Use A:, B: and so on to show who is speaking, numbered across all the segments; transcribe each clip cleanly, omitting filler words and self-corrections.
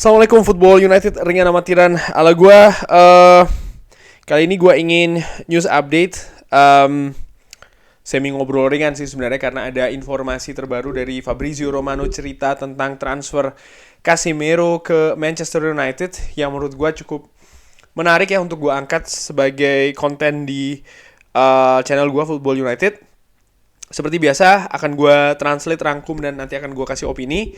A: Assalamualaikum Football United, ringan amatiran ala gue. Kali ini gue ingin news update, semi ngobrol ringan sih sebenarnya, karena ada informasi terbaru dari Fabrizio Romano cerita tentang transfer Casemiro ke Manchester United yang menurut gue cukup menarik ya untuk gue angkat sebagai konten di channel gue Football United. Seperti biasa akan gue translate, rangkum, dan nanti akan gue kasih opini.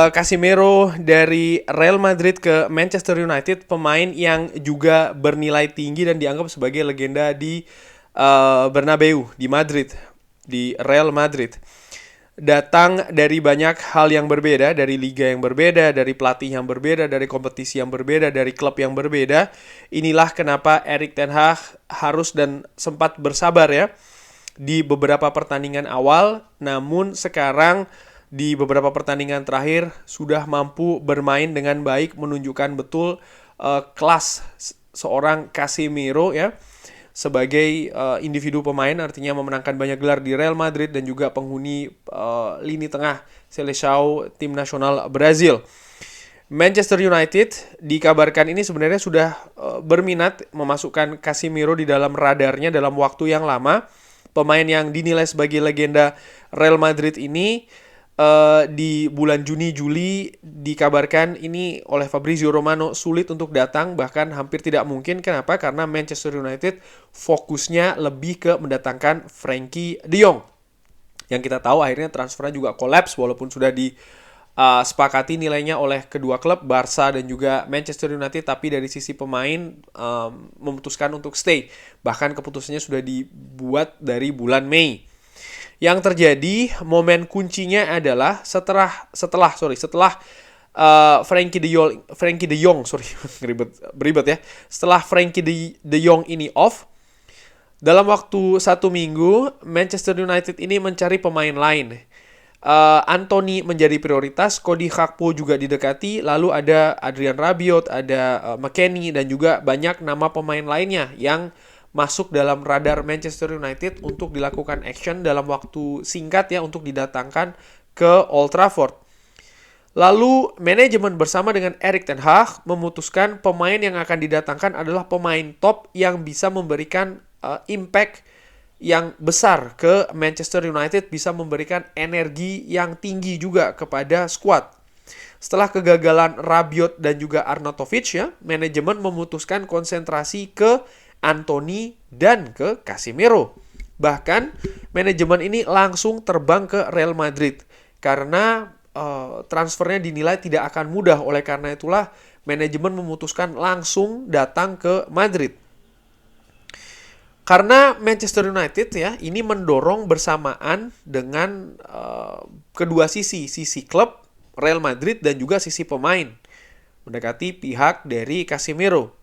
A: Casemiro dari Real Madrid ke Manchester United, pemain yang juga bernilai tinggi dan dianggap sebagai legenda di Bernabeu, di Madrid, di Real Madrid. Datang dari banyak hal yang berbeda, dari liga yang berbeda, dari pelatih yang berbeda, dari kompetisi yang berbeda, dari klub yang berbeda. Inilah kenapa Erik ten Hag harus dan sempat bersabar ya di beberapa pertandingan awal, namun sekarang di beberapa pertandingan terakhir sudah mampu bermain dengan baik, menunjukkan betul kelas seorang Casemiro ya sebagai individu pemain, artinya memenangkan banyak gelar di Real Madrid dan juga penghuni lini tengah Seleção tim nasional Brazil. Manchester United dikabarkan ini sebenarnya sudah berminat memasukkan Casemiro di dalam radarnya dalam waktu yang lama. Pemain yang dinilai sebagai legenda Real Madrid ini di bulan Juni-Juli dikabarkan ini oleh Fabrizio Romano sulit untuk datang, bahkan hampir tidak mungkin. Kenapa? Karena Manchester United fokusnya lebih ke mendatangkan Frenkie de Jong. Yang kita tahu akhirnya transfernya juga kolaps walaupun sudah sepakati nilainya oleh kedua klub, Barca dan juga Manchester United, tapi dari sisi pemain memutuskan untuk stay. Bahkan keputusannya sudah dibuat dari bulan Mei. Yang terjadi, momen kuncinya adalah setelah Frenkie de Jong beribet ya. Setelah Frenkie de Jong ini off, dalam waktu 1 minggu Manchester United ini mencari pemain lain. Anthony menjadi prioritas, Cody Gakpo juga didekati, lalu ada Adrian Rabiot, ada McKennie, dan juga banyak nama pemain lainnya yang masuk dalam radar Manchester United untuk dilakukan action dalam waktu singkat ya, untuk didatangkan ke Old Trafford. Lalu manajemen bersama dengan Erik ten Hag memutuskan pemain yang akan didatangkan adalah pemain top yang bisa memberikan impact yang besar ke Manchester United, bisa memberikan energi yang tinggi juga kepada skuad. Setelah kegagalan Rabiot dan juga Arnautovic ya, manajemen memutuskan konsentrasi ke Anthony dan ke Casemiro. Bahkan manajemen ini langsung terbang ke Real Madrid karena transfernya dinilai tidak akan mudah. Oleh karena itulah manajemen memutuskan langsung datang ke Madrid. Karena Manchester United ya ini mendorong bersamaan dengan kedua sisi klub Real Madrid dan juga sisi pemain, mendekati pihak dari Casemiro.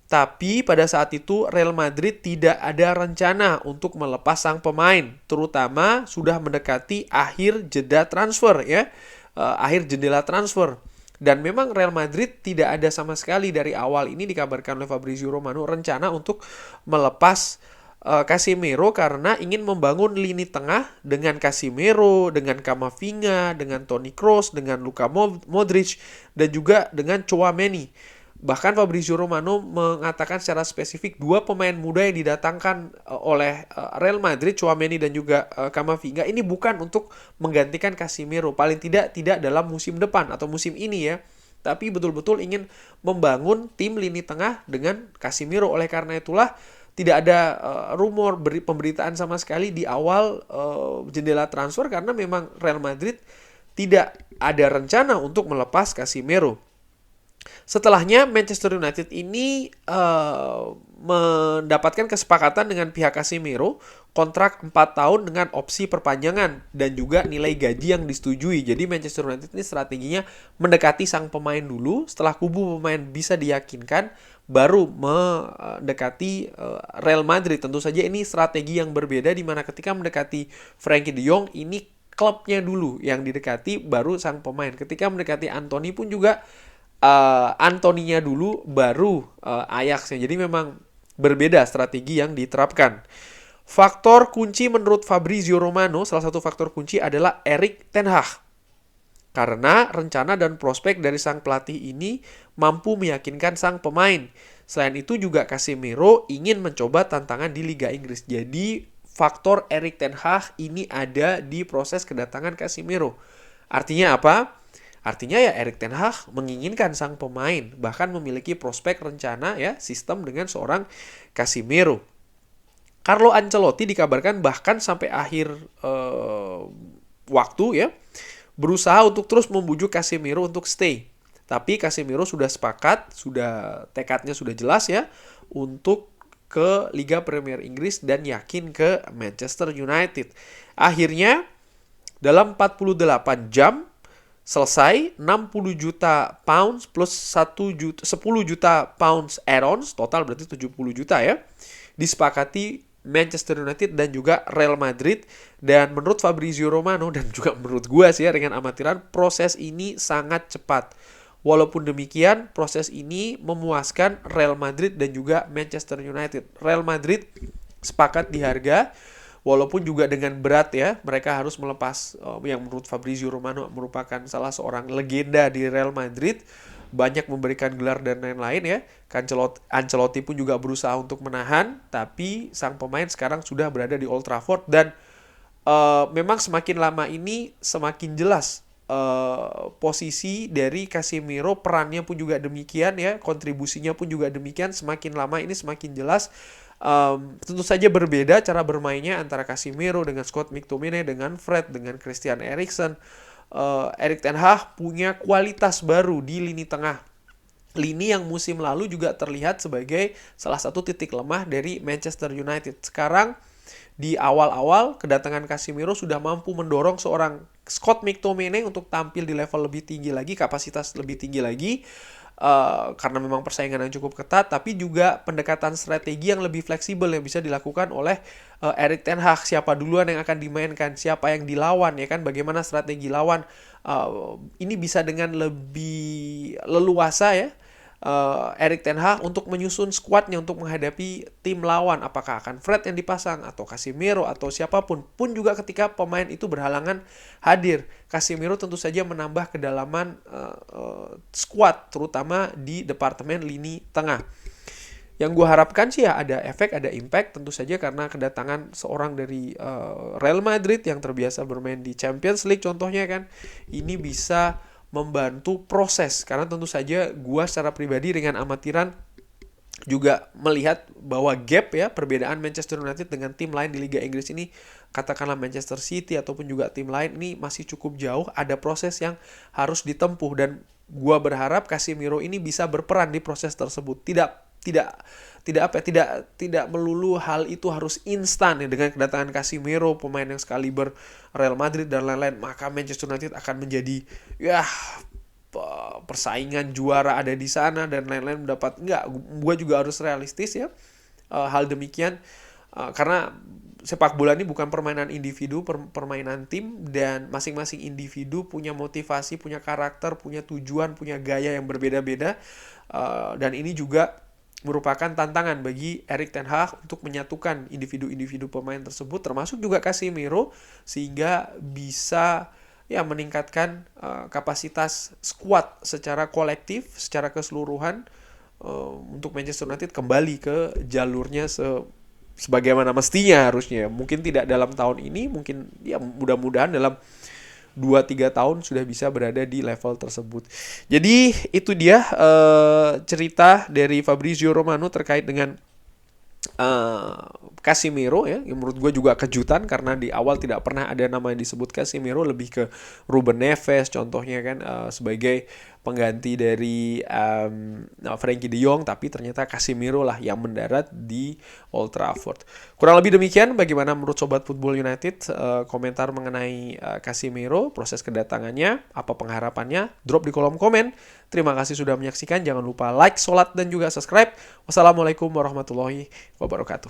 A: Tapi pada saat itu Real Madrid tidak ada rencana untuk melepas sang pemain, terutama sudah mendekati akhir jeda transfer ya, akhir jendela transfer. Dan memang Real Madrid tidak ada sama sekali dari awal ini, dikabarkan oleh Fabrizio Romano, rencana untuk melepas Casemiro karena ingin membangun lini tengah dengan Casemiro, dengan Camavinga, dengan Toni Kroos, dengan Luka Modric, dan juga dengan Tchouaméni. Bahkan Fabrizio Romano mengatakan secara spesifik 2 pemain muda yang didatangkan oleh Real Madrid, Tchouaméni dan juga Camavinga, ini bukan untuk menggantikan Casemiro, paling tidak dalam musim depan atau musim ini ya, tapi betul-betul ingin membangun tim lini tengah dengan Casemiro. Oleh karena itulah tidak ada rumor pemberitaan sama sekali di awal jendela transfer, karena memang Real Madrid tidak ada rencana untuk melepas Casemiro. Setelahnya Manchester United ini mendapatkan kesepakatan dengan pihak Casemiro, kontrak 4 tahun dengan opsi perpanjangan dan juga nilai gaji yang disetujui. Jadi Manchester United ini strateginya mendekati sang pemain dulu, setelah kubu pemain bisa diyakinkan baru mendekati Real Madrid. Tentu saja ini strategi yang berbeda, di mana ketika mendekati Frenkie de Jong ini klubnya dulu yang didekati baru sang pemain. Ketika mendekati Anthony pun juga Anthony-nya dulu baru Ajax-nya. Jadi memang berbeda strategi yang diterapkan. Faktor kunci menurut Fabrizio Romano, salah satu faktor kunci adalah Erik ten Hag. karena rencana dan prospek dari sang pelatih ini mampu meyakinkan sang pemain. Selain itu juga Casemiro ingin mencoba tantangan di Liga Inggris. Jadi faktor Erik ten Hag ini ada di proses kedatangan Casemiro. Artinya apa? Artinya ya Erik ten Hag menginginkan sang pemain, bahkan memiliki prospek rencana ya sistem dengan seorang Casemiro. Carlo Ancelotti dikabarkan bahkan sampai akhir waktu ya berusaha untuk terus membujuk Casemiro untuk stay. Tapi Casemiro sudah sepakat, tekadnya sudah jelas ya untuk ke Liga Premier Inggris dan yakin ke Manchester United. Akhirnya dalam 48 jam selesai 60 juta pounds plus 10 juta pounds add-ons, total berarti 70 juta ya. Disepakati Manchester United dan juga Real Madrid, dan menurut Fabrizio Romano dan juga menurut gue sih ya dengan amatiran, proses ini sangat cepat. Walaupun demikian, proses ini memuaskan Real Madrid dan juga Manchester United. Real Madrid sepakat di harga, walaupun juga dengan berat ya, mereka harus melepas yang menurut Fabrizio Romano merupakan salah seorang legenda di Real Madrid, banyak memberikan gelar dan lain-lain ya. Ancelotti pun juga berusaha untuk menahan, tapi sang pemain sekarang sudah berada di Old Trafford dan memang semakin lama ini semakin jelas posisi dari Casemiro, perannya pun juga demikian ya, kontribusinya pun juga demikian, semakin lama ini semakin jelas. Tentu saja berbeda cara bermainnya antara Casemiro dengan Scott McTominay, dengan Fred, dengan Christian Eriksen. Erik ten Hag punya kualitas baru di lini tengah. Lini yang musim lalu juga terlihat sebagai salah satu titik lemah dari Manchester United. Sekarang di awal-awal kedatangan Casemiro sudah mampu mendorong seorang Scott McTominay untuk tampil di level lebih tinggi lagi, kapasitas lebih tinggi lagi. Karena memang persaingan yang cukup ketat, tapi juga pendekatan strategi yang lebih fleksibel yang bisa dilakukan oleh Erik ten Hag. Siapa duluan yang akan dimainkan, siapa yang dilawan ya kan, bagaimana strategi lawan, ini bisa dengan lebih leluasa ya Erik ten Hag untuk menyusun skuadnya untuk menghadapi tim lawan. Apakah akan Fred yang dipasang atau Casemiro atau siapapun. Pun juga ketika pemain itu berhalangan hadir, Casemiro tentu saja menambah kedalaman skuad, terutama di departemen lini tengah. Yang gue harapkan sih ya ada efek, ada impact tentu saja, karena kedatangan seorang dari Real Madrid yang terbiasa bermain di Champions League contohnya kan, ini bisa membantu proses. Karena tentu saja gue secara pribadi dengan amatiran juga melihat bahwa gap ya, perbedaan Manchester United dengan tim lain di Liga Inggris ini, katakanlah Manchester City ataupun juga tim lain, ini masih cukup jauh. Ada proses yang harus ditempuh dan gue berharap Casemiro ini bisa berperan di proses tersebut. Tidak melulu hal itu harus instan ya. Dengan kedatangan Casemiro, pemain yang sekaliber Real Madrid dan lain-lain, maka Manchester United akan menjadi ya persaingan juara ada di sana dan lain-lain mendapat. Enggak, gue juga harus realistis ya. Hal demikian karena sepak bola ini bukan permainan individu, permainan tim, dan masing-masing individu punya motivasi, punya karakter, punya tujuan, punya gaya yang berbeda-beda, dan ini juga merupakan tantangan bagi Erik ten Hag untuk menyatukan individu-individu pemain tersebut, termasuk juga Casemiro, sehingga bisa ya meningkatkan kapasitas skuad secara kolektif, secara keseluruhan, untuk Manchester United kembali ke jalurnya sebagaimana mestinya harusnya. Mungkin tidak dalam tahun ini, mungkin ya mudah-mudahan dalam 2-3 tahun sudah bisa berada di level tersebut. Jadi itu dia cerita dari Fabrizio Romano terkait dengan Casemiro ya, yang menurut gue juga kejutan karena di awal tidak pernah ada nama yang disebut Casemiro, lebih ke Ruben Neves contohnya kan, sebagai pengganti dari Frenkie de Jong, tapi ternyata Casemiro lah yang mendarat di Old Trafford. Kurang lebih demikian. Bagaimana menurut Sobat Football United? Komentar mengenai Casemiro, proses kedatangannya, apa pengharapannya? Drop di kolom komen. Terima kasih sudah menyaksikan. Jangan lupa like, sholat, dan juga subscribe. Wassalamualaikum warahmatullahi wabarakatuh.